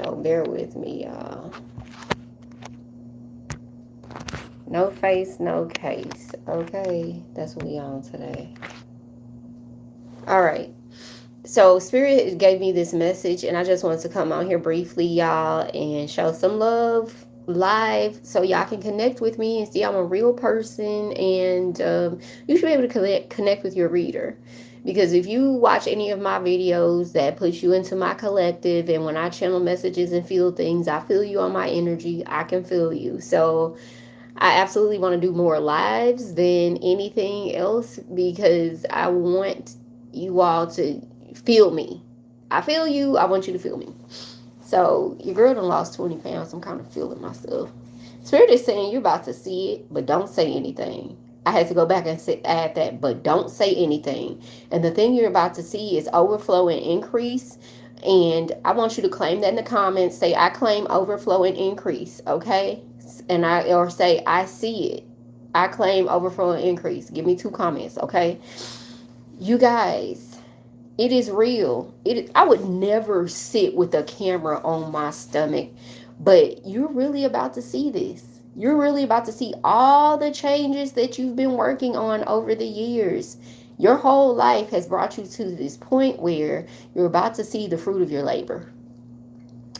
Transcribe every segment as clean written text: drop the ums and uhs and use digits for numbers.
So bear with me, y'all. No face, no case. Okay, that's what we on today. All right. So Spirit gave me this message, and I just wanted to come on here briefly, y'all, and show some love live so y'all can connect with me and see I'm a real person, and you should be able to connect with your reader. Because if you watch any of my videos, that puts you into my collective, and when I channel messages and feel things, I feel you on my energy. I can feel you. So I absolutely want to do more lives than anything else because I want you all to feel me. I feel you. I want you to feel me. So your girl done lost 20 pounds. I'm kind of feeling myself. Spirit is saying you're about to see it, but don't say anything. I had to go back and add that, but don't say anything. And the thing you're about to see is overflow and increase. And I want you to claim that in the comments. Say, I claim overflow and increase, okay? And or say, I see it. I claim overflow and increase. Give me 2 comments, okay? You guys, it is real. I would never sit with a camera on my stomach, but you're really about to see this. You're really about to see all the changes that you've been working on over the years. Your whole life has brought you to this point where you're about to see the fruit of your labor.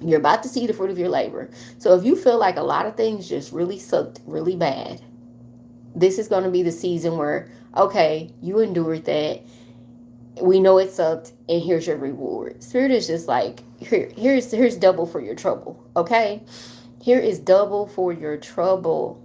You're about to see the fruit of your labor. So if you feel like a lot of things just really sucked really bad, this is going to be the season where, okay, you endured that. We know it sucked, and here's your reward. Spirit is just like, here's double for your trouble, okay? Here is double for your trouble.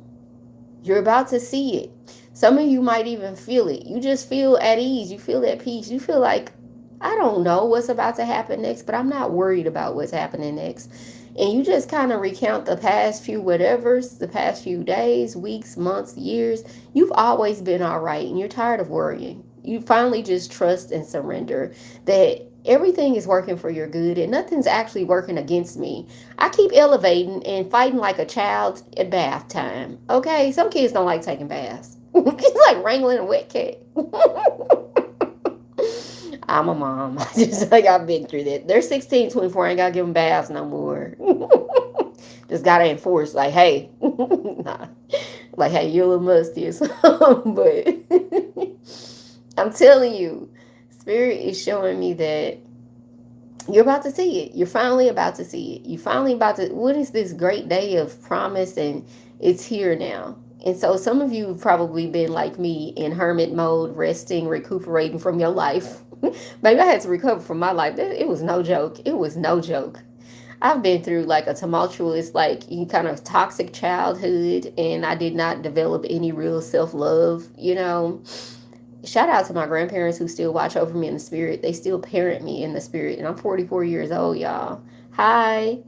You're about to see it. Some of you might even feel it. You just feel at ease. You feel at peace. You feel like, I don't know what's about to happen next, but I'm not worried about what's happening next. And you just kind of recount the past few whatevers, the past few days, weeks, months, years. You've always been all right, and you're tired of worrying. You finally just trust and surrender that everything is working for your good and nothing's actually working against me. I keep elevating and fighting like a child at bath time. Okay, some kids don't like taking baths. It's like wrangling a wet cat. I'm a mom. Just like I've been through that. They're 16, 24. I ain't gotta give them baths no more. Just gotta enforce, like, hey, nah. Like, hey, you're a little musty or something. But I'm telling you, Spirit is showing me that you're about to see it. You're finally about to see it. You're finally about to. What is this great day of promise? And it's here now. And so some of you have probably been like me in hermit mode, resting, recuperating from your life. Maybe I had to recover from my life. It was no joke. It was no joke. I've been through like a tumultuous, like kind of toxic childhood, and I did not develop any real self love, Shout out to my grandparents who still watch over me in the spirit. They still parent me in the spirit. And I'm 44 years old, y'all. Hi.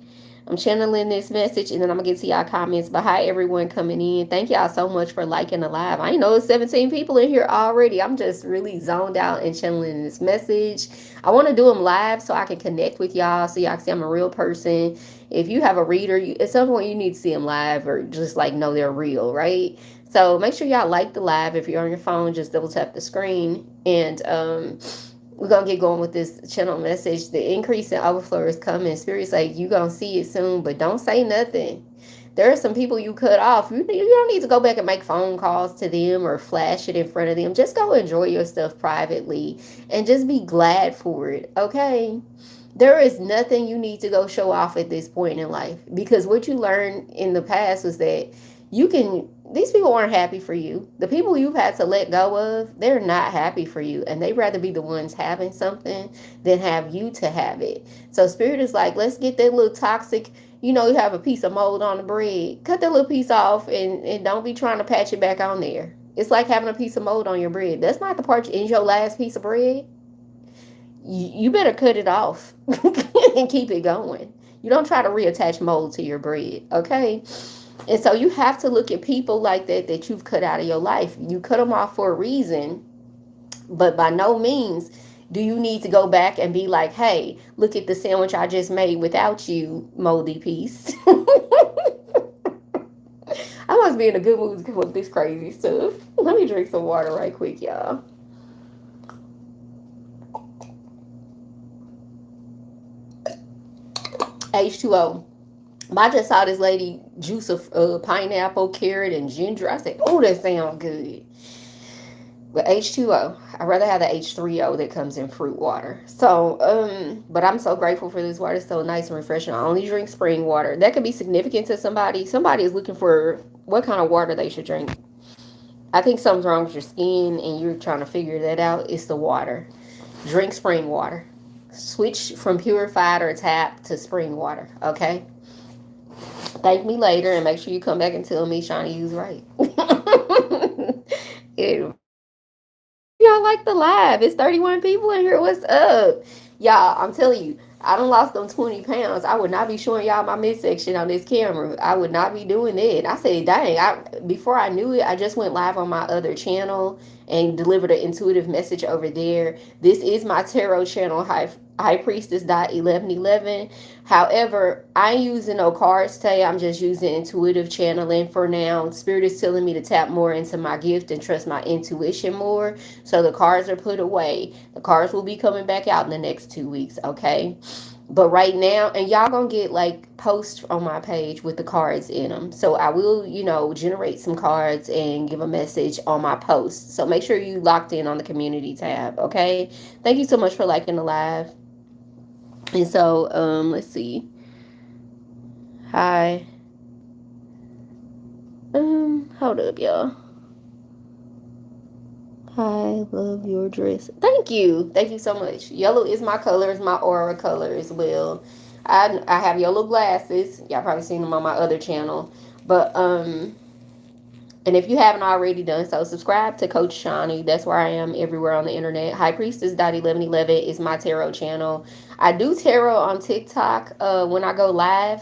I'm channeling this message and then I'm going to get to y'all comments. But hi, everyone coming in. Thank y'all so much for liking the live. I know it's 17 people in here already. I'm just really zoned out and channeling this message. I want to do them live so I can connect with y'all so y'all can see I'm a real person. If you have a reader, at some point you need to see them live or just like know they're real, right? So make sure y'all like the live. If you're on your phone, just double tap the screen. And we're going to get going with this channel message. The increase in overflow is coming. Spirit's like, you're going to see it soon, but don't say nothing. There are some people you cut off. You don't need to go back and make phone calls to them or flash it in front of them. Just go enjoy your stuff privately and just be glad for it, okay? There is nothing you need to go show off at this point in life because what you learned in the past was that these people aren't happy for you. The people you've had to let go of, they're not happy for you. And they'd rather be the ones having something than have you to have it. So Spirit is like, let's get that little toxic, you have a piece of mold on the bread. Cut that little piece off and don't be trying to patch it back on there. It's like having a piece of mold on your bread. That's not the part in your last piece of bread. You better cut it off and keep it going. You don't try to reattach mold to your bread, okay? And so you have to look at people like that you've cut out of your life. You cut them off for a reason, but by no means do you need to go back and be like, hey, look at the sandwich I just made without you, moldy piece. I must be in a good mood to come up with this crazy stuff. Let me drink some water right quick, y'all. H2O. I just saw this lady juice of pineapple, carrot, and ginger. I said, "Oh, that sounds good." But H2O, I'd rather have the H3O that comes in fruit water. So, but I'm so grateful for this water. It's so nice and refreshing. I only drink spring water. That could be significant to somebody. Somebody is looking for what kind of water they should drink. I think something's wrong with your skin and you're trying to figure that out. It's the water. Drink spring water. Switch from purified or tap to spring water. Okay. Thank me later and make sure you come back and tell me Shawnee was right. Y'all like the live. It's 31 people in here. What's up? Y'all, I'm telling you, I done lost them 20 pounds. I would not be showing y'all my midsection on this camera. I would not be doing that. I said, dang, before I knew it, I just went live on my other channel and delivered an intuitive message over there. This is my tarot channel, High Priestess 1111. However, I ain't using no cards today. I'm just using intuitive channeling for now. Spirit is telling me to tap more into my gift and trust my intuition more. So the cards are put away. The cards will be coming back out in the next 2 weeks, okay? But right now, and y'all gonna get like posts on my page with the cards in them. So I will, generate some cards and give a message on my posts. So make sure you locked in on the community tab, okay? Thank you so much for liking the live. And so, let's see. Hi. Hold up, y'all. I love your dress. Thank you. Thank you so much. Yellow is my color, is my aura color as well. I have yellow glasses. Y'all probably seen them on my other channel. But and if you haven't already done so, subscribe to Coach Shawnee. That's where I am everywhere on the internet. High Priestess 1111 is my tarot channel. I do tarot on TikTok when I go live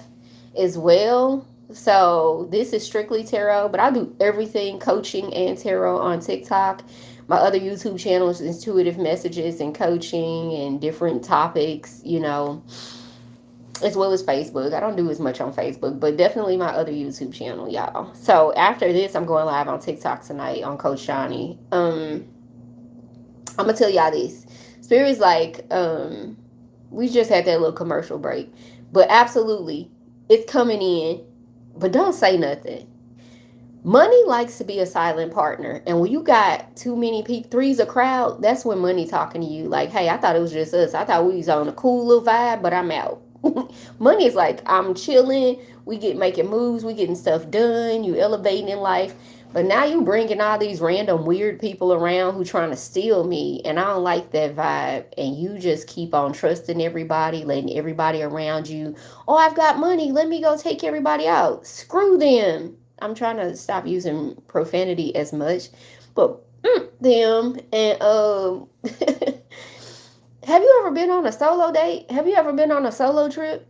as well. So this is strictly tarot, but I do everything coaching and tarot on TikTok. My other YouTube channel is intuitive messages and coaching and different topics, as well as Facebook. I don't do as much on Facebook, but definitely my other YouTube channel, y'all. So after this, I'm going live on TikTok tonight on Coach Shawnee. I'm gonna tell y'all this. Spirit's like, we just had that little commercial break, but absolutely, it's coming in. But don't say nothing. Money likes to be a silent partner, and when you got too many people, three's a crowd. That's when money talking to you. Like, hey, I thought it was just us. I thought we was on a cool little vibe, but I'm out. Money is like, I'm chilling. We get making moves. We getting stuff done. You elevating in life. But now you bringing all these random weird people around who trying to steal me, and I don't like that vibe. And you just keep on trusting everybody, letting everybody around you. Oh, I've got money. Let me go take everybody out. Screw them. I'm trying to stop using profanity as much, but them and have you ever been on a solo date? Have you ever been on a solo trip?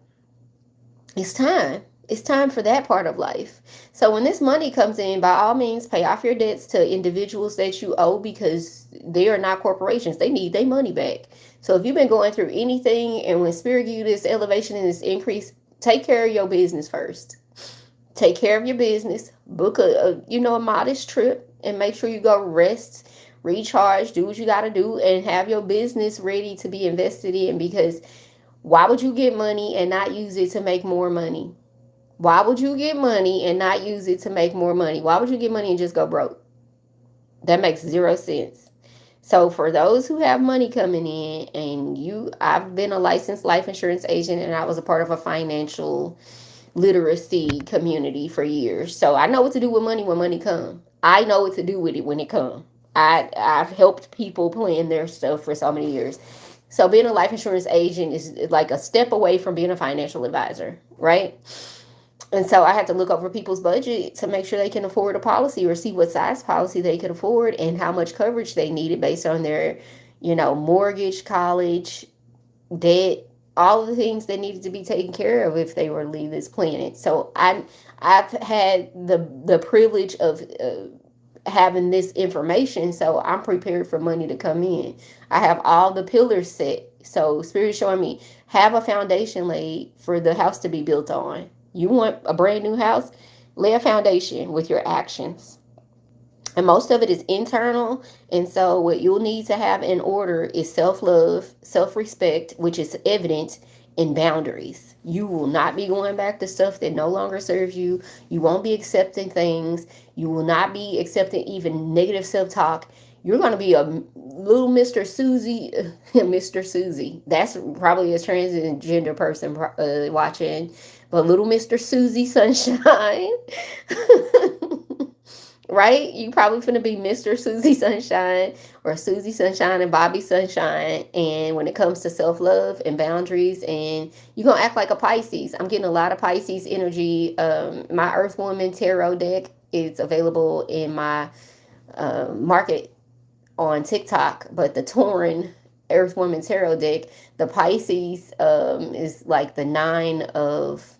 It's time. It's time for that part of life. So when this money comes in, by all means, pay off your debts to individuals that you owe because they are not corporations. They need their money back. So if you've been going through anything and when Spirit give you this elevation and this increase, take care of your business first. Take care of your business. Book a modest trip and make sure you go rest, recharge, do what you got to do, and have your business ready to be invested in. Because why would you get money and not use it to make more money? Why would you get money and not use it to make more money? Why would you get money and just go broke? That makes zero sense. So for those who have money coming in, and I've been a licensed life insurance agent and I was a part of a financial literacy community for years. So I know what to do with money when money come. I know what to do with it when it come. I've helped people plan their stuff for so many years. So being a life insurance agent is like a step away from being a financial advisor, right? And so I had to look over people's budget to make sure they can afford a policy or see what size policy they could afford and how much coverage they needed based on their, mortgage, college, debt, all of the things that needed to be taken care of if they were to leave this planet. So I've had the privilege of having this information, so I'm prepared for money to come in. I have all the pillars set. So Spirit showing me have a foundation laid for the house to be built on. You want a brand new house? Lay a foundation with your actions. And most of it is internal. And so what you'll need to have in order is self-love, self-respect, which is evident and boundaries. You will not be going back to stuff that no longer serves you. You won't be accepting things. You will not be accepting even negative self-talk. You're going to be a little Mr. Susie, Mr. Susie. That's probably a transgender person watching, but little Mr. Susie Sunshine. Right? You probably finna be Mr. Susie Sunshine or Susie Sunshine and Bobby Sunshine. And when it comes to self love and boundaries, and you're gonna act like a Pisces. I'm getting a lot of Pisces energy. My Earth Woman Tarot deck is available in my market on TikTok, but the Taurin Earth Woman Tarot deck, the Pisces is like the nine of,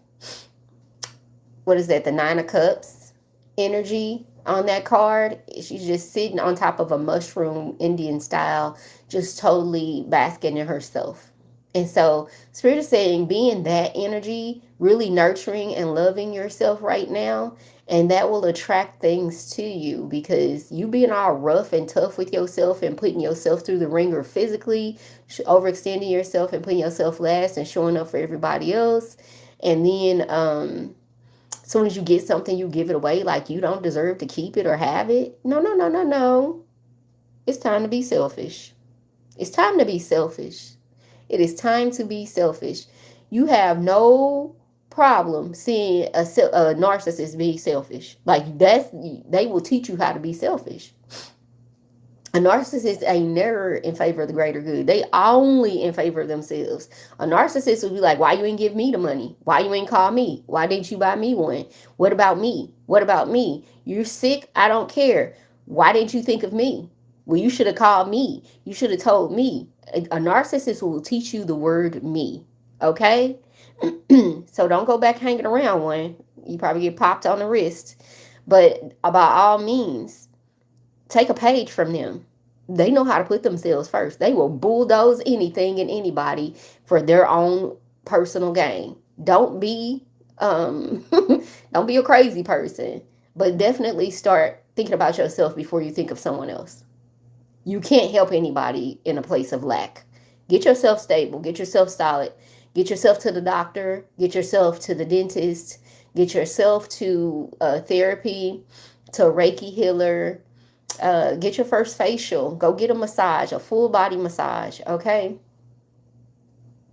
what is that? The Nine of Cups energy on that card. She's just sitting on top of a mushroom, Indian style, just totally basking in herself. And so, Spirit is saying, be in that energy, really nurturing and loving yourself right now. And that will attract things to you, because you being all rough and tough with yourself and putting yourself through the ringer physically, overextending yourself and putting yourself last and showing up for everybody else. And then, as soon as you get something, you give it away like you don't deserve to keep it or have it. No, no, no, no, no. It's time to be selfish. It's time to be selfish. It is time to be selfish. You have no problem seeing a narcissist be selfish. Like, they will teach you how to be selfish. A narcissist ain't never in favor of the greater good. They only in favor of themselves. A narcissist will be like, why you ain't give me the money? Why you ain't call me? Why didn't you buy me one? What about me? What about me? You're sick? I don't care. Why didn't you think of me? Well, you should have called me. You should have told me. A narcissist will teach you the word me. Okay? So don't go back hanging around one. You probably get popped on the wrist. But by all means, take a page from them. They know how to put themselves first. They will bulldoze anything and anybody for their own personal gain. Don't be don't be a crazy person, but definitely start thinking about yourself before you think of someone else. You can't help anybody in a place of lack. Get yourself stable, get yourself solid, get yourself to the doctor, get yourself to the dentist, get yourself to therapy, to a Reiki healer. Get your first facial. Go get a massage, a full body massage. Okay.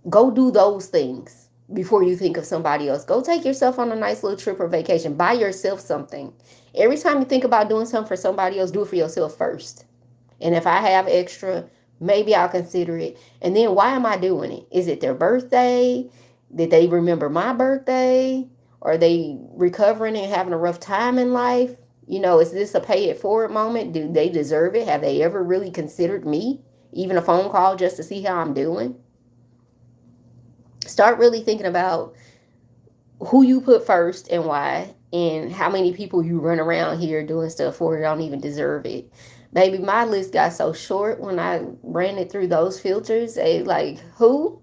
Go do those things before you think of somebody else. Go take yourself on a nice little trip or vacation. Buy yourself something. Every time you think about doing something for somebody else, do it for yourself first. And if I have extra, maybe I'll consider it. And then, why am I doing it? Is it their birthday? Did they remember my birthday? Are they recovering and having a rough time in life? Is this a pay it forward moment? Do they deserve it? Have they ever really considered me? Even a phone call just to see how I'm doing? Start really thinking about who you put first and why, and how many people you run around here doing stuff for who don't even deserve it. Baby, my list got so short when I ran it through those filters. They like, who?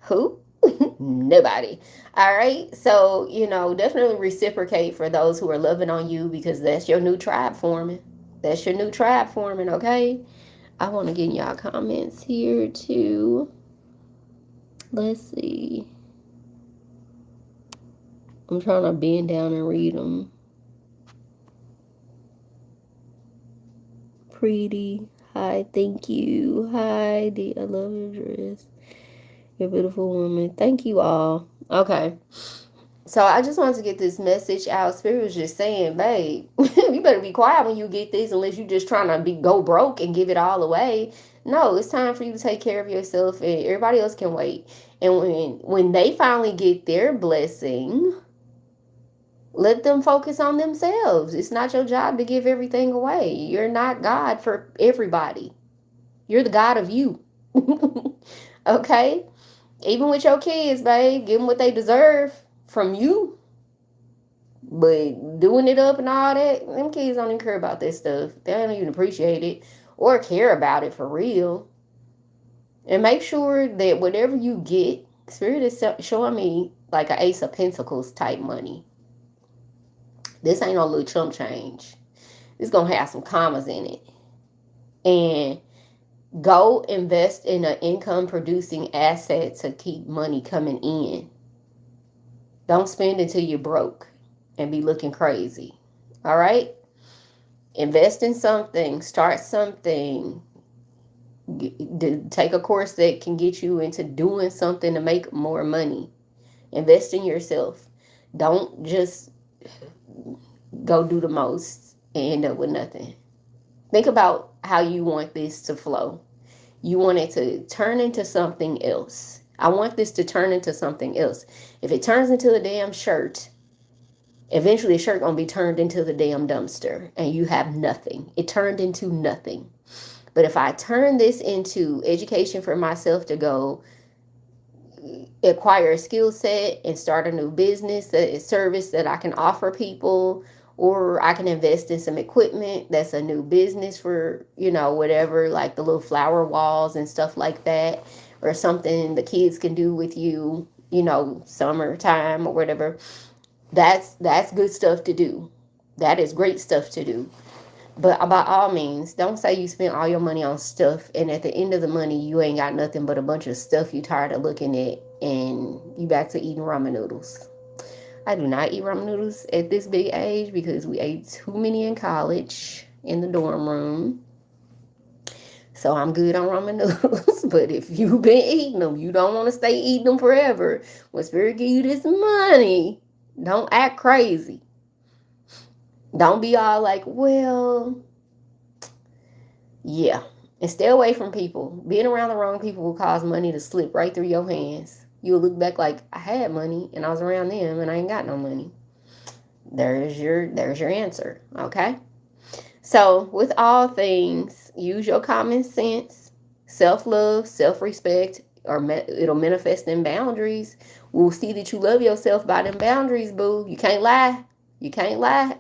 Who? Nobody. All right. So, definitely reciprocate for those who are loving on you, because that's your new tribe forming. That's your new tribe forming. Okay. I want to get y'all comments here too. Let's see. I'm trying to bend down and read them. Pretty. Hi. Thank you. Hi. I love your dress. You're a beautiful woman. Thank you all. Okay. So I just wanted to get this message out. Spirit was just saying, babe, you better be quiet when you get this, unless you're just trying to go broke and give it all away. No, it's time for you to take care of yourself, and everybody else can wait. And when they finally get their blessing, let them focus on themselves. It's not your job to give everything away. You're not God for everybody. You're the God of you. Okay? Even with your kids, babe, give them what they deserve from you. But doing it up and all that, them kids don't even care about that stuff. They don't even appreciate it or care about it for real. And make sure that whatever you get, Spirit is showing me like an Ace of Pentacles type money. This ain't no little chump change. It's going to have some commas in it. And Go invest in an income producing asset to keep money coming in. Don't spend until you're broke and be looking crazy. All right? Invest in something, start something, take a course that can get you into doing something to make more money. Invest in yourself. Don't just go do the most and end up with nothing. Think about how you want this to flow. You want it to turn into something else. I want this to turn into something else. If it turns into a damn shirt, eventually the shirt gonna be turned into the damn dumpster and you have nothing. It turned into nothing. But if I turn this into education for myself to go acquire a skill set and start a new business, a service that I can offer people, or I can invest in some equipment that's a new business for, whatever, like the little flower walls and stuff like that, or something the kids can do with you, summertime or whatever. That's good stuff to do. That is great stuff to do. But by all means, don't say you spent all your money on stuff and at the end of the money you ain't got nothing but a bunch of stuff you tired of looking at and you back to eating ramen noodles. I do not eat ramen noodles at this big age because we ate too many in college in the dorm room. So I'm good on ramen noodles. But if you've been eating them, you don't want to stay eating them forever. When Spirit give you this money, don't act crazy. Don't be all like, well, yeah. And stay away from people. Being around the wrong people will cause money to slip right through your hands. You'll look back like, I had money and I was around them and I ain't got no money. There's your answer. Okay? So with all things, use your common sense, self-love, self-respect, or it'll manifest in boundaries. We'll see that you love yourself by them boundaries, boo. You can't lie. You can't lie.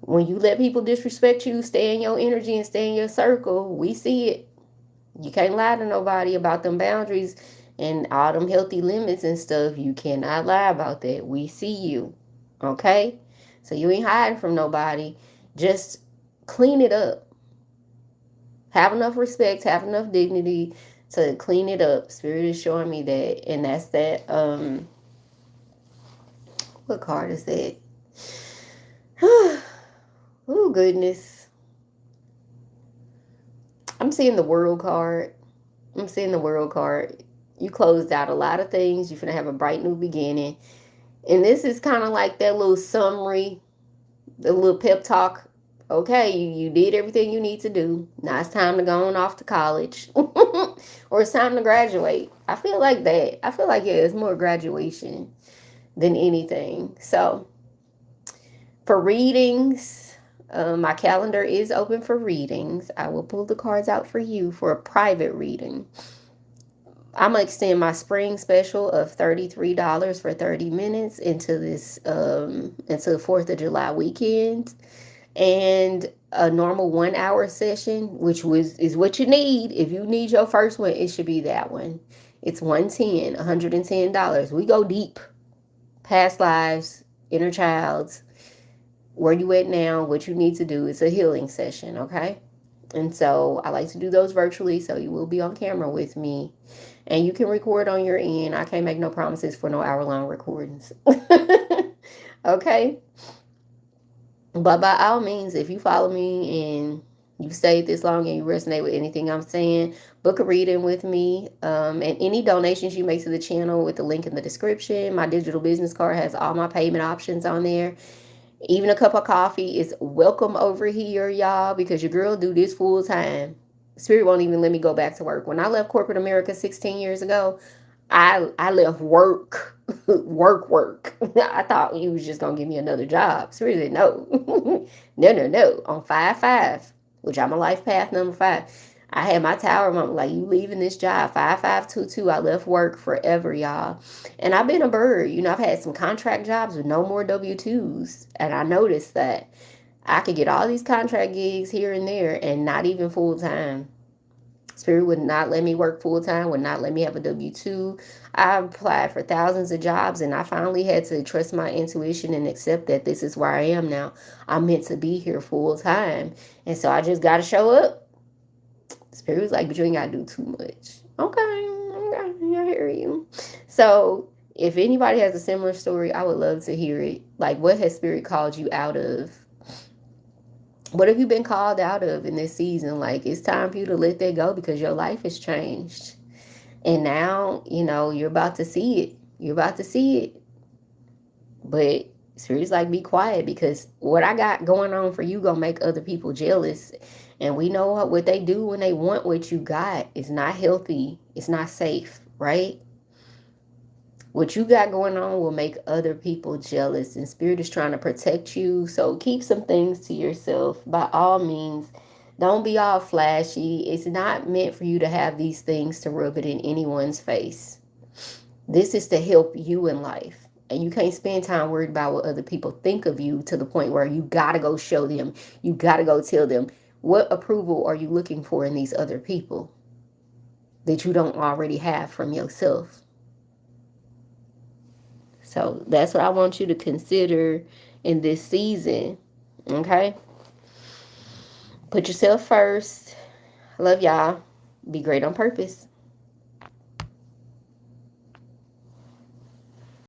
When you let people disrespect you, stay in your energy and stay in your circle, we see it. You can't lie to nobody about them boundaries and all them healthy limits and stuff. You cannot lie about that. We see you. Okay? So you ain't hiding from nobody. Just clean it up. Have enough respect, have enough dignity to clean it up. Spirit is showing me that. And that's that. What card is that? Oh, goodness. I'm seeing the world card. You closed out a lot of things. You're going to have a bright new beginning. And this is kind of like that little summary, the little pep talk. Okay, you did everything you need to do. Now it's time to go on off to college. Or it's time to graduate. I feel like that. I feel like, yeah, it's more graduation than anything. So, for readings, my calendar is open for readings. I will pull the cards out for you for a private reading. I'm going to extend my spring special of $33 for 30 minutes into this, into the 4th of July weekend. And a normal 1 hour session, which is what you need. If you need your first one, it should be that one. It's $110. We go deep. Past lives, inner childs, where you at now, what you need to do. It's a healing session, okay? And so I like to do those virtually, so you will be on camera with me. And you can record on your end. I can't make no promises for no hour-long recordings. Okay? But by all means, if you follow me and you stayed this long and you resonate with anything I'm saying, book a reading with me. And any donations you make to the channel with the link in the description. My digital business card has all my payment options on there. Even a cup of coffee is welcome over here, y'all, because your girl do this full time. Spirit won't even let me go back to work. When I left corporate America 16 years ago, I left work. work. I thought he was just going to give me another job. Spirit said, no. No. On 5-5, which I'm a life path number 5. I had my tower moment, like, you leaving this job, 5522. I left work forever, y'all. And I've been a bird. I've had some contract jobs with no more W-2s. And I noticed that I could get all these contract gigs here and there and not even full time. Spirit would not let me work full time, would not let me have a W-2. I applied for thousands of jobs and I finally had to trust my intuition and accept that this is where I am now. I'm meant to be here full time. And so I just got to show up. Spirit was like, but you ain't gotta do too much. Okay, okay, I hear you. So if anybody has a similar story, I would love to hear it. Like, what has Spirit called you out of? What have you been called out of in this season? Like, it's time for you to let that go because your life has changed. And now, you're about to see it. You're about to see it. But Spirit's like, be quiet because what I got going on for you gonna make other people jealous. And we know what they do when they want what you got. It's not healthy. It's not safe, right? What you got going on will make other people jealous, and Spirit is trying to protect you. So keep some things to yourself. By all means, don't be all flashy. It's not meant for you to have these things to rub it in anyone's face. This is to help you in life. And you can't spend time worried about what other people think of you to the point where you got to go show them. You got to go tell them. What approval are you looking for in these other people that you don't already have from yourself? So that's what I want you to consider in this season. Okay? Put yourself first. Love y'all. Be great on purpose.